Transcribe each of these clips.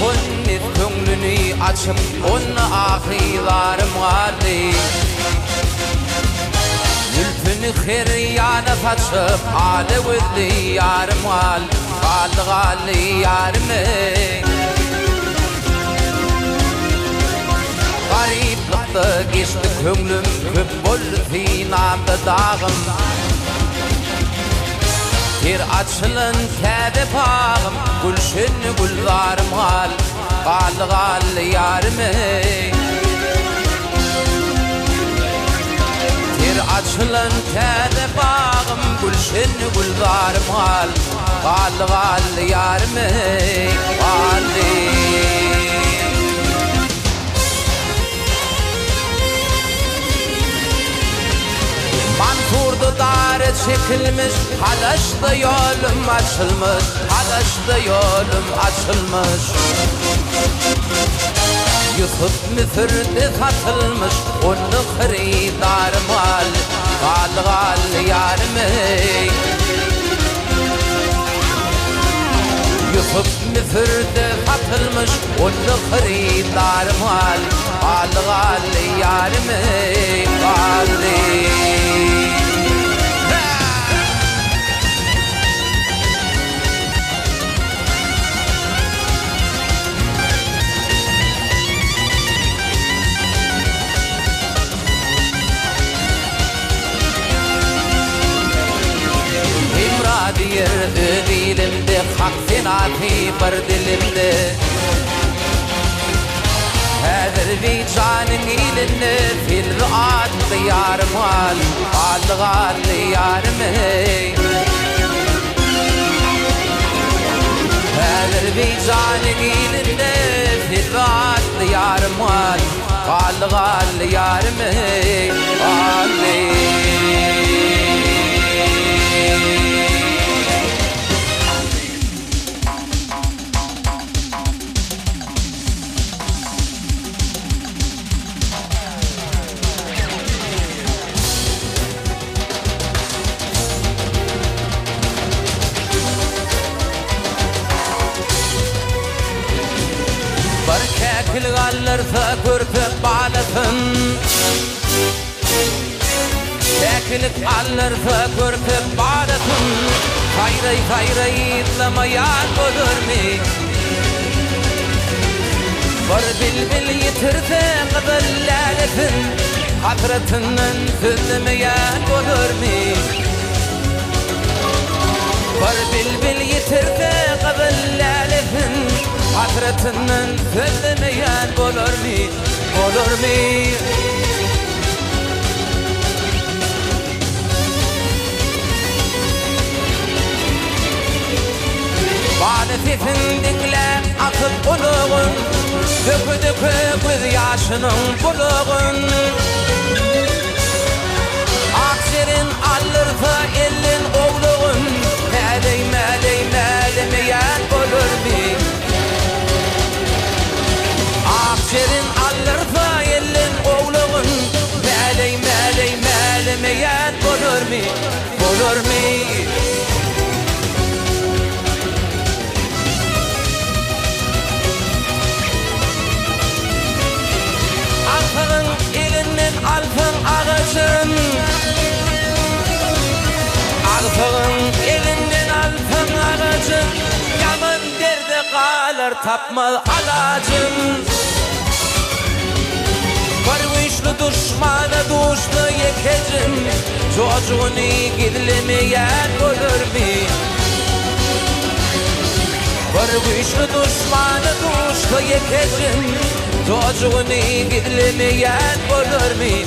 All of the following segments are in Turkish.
Kunnit köngülünü açıp onu ahilarım gali Zülfünü khiryana saçıp ale vizli yarım gal gali yarım Gariplıkta geçti köngülüm köp boldu finamda dağım Bir açılın kâde bağım Gülşün gülvarım gal yarım Bir açılın kâde bağım Gülşün gülvarım gal yarım Mansurdu darı çekilmiş Halaşta yolum açılmış Halaşta yolum açılmış Yusuf müfürde satılmış Onu hridarım gal yarım Yusuf müfürde satılmış Onu hridarım gal yarım Diyer dilimde hak senati bir dilimde Hadir vicdanın ilinde fil raat diyarım gal yarım Hadir vicdanın ilinde fil raat diyarım gal yarım Kilgaller görüp bağlatın Tekilik aller görüp bağlatın Hayray izlamayan olur mu? Bir bilbil yitirse kızıllaletin Hasretinden sözlemeyen olur mu? Bir bilbil yitirse kızıllaletin Hasretinden sözlemeyen olur mu? Bana sesin dinle atıp uluğun Dökü göz yaşının buluğun Akserin alırsa elin oğluğun Melemeyen olur mu? Akserin alırsa elin oğluğun Melemeyen olur mu? Alfın elinin alfın ağacın Alfın elinin alfın ağacın Yaman derde kalır tapmaz alacın Varvişli düşmanı duşlu yekecin Çocuğunu gizlemeyen olur mu? Varvişli düşmanı duşlu yekecin Çocuğunu gizlemeyen olur mu?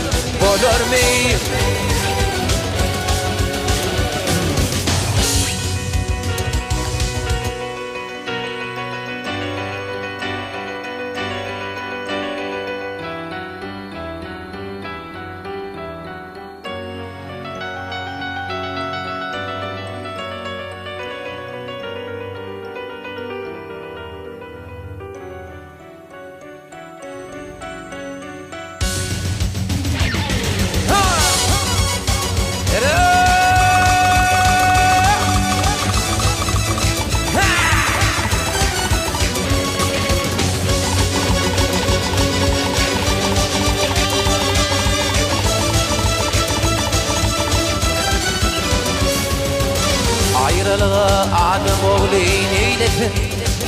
Adım oğlin eylesin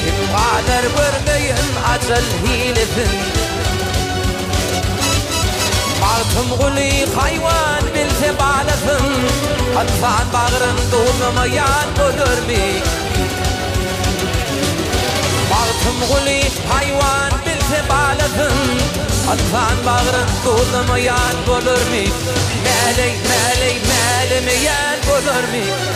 Kim kadar görmeyin acel hilesin Martım guli hayvan bilse bağlasın Atsan bağırın doğulmayan olur mi? Martım guli hayvan bilse bağlasın Atsan bağırın doğulmayan olur mi? Meley meley melemeyen olur mi?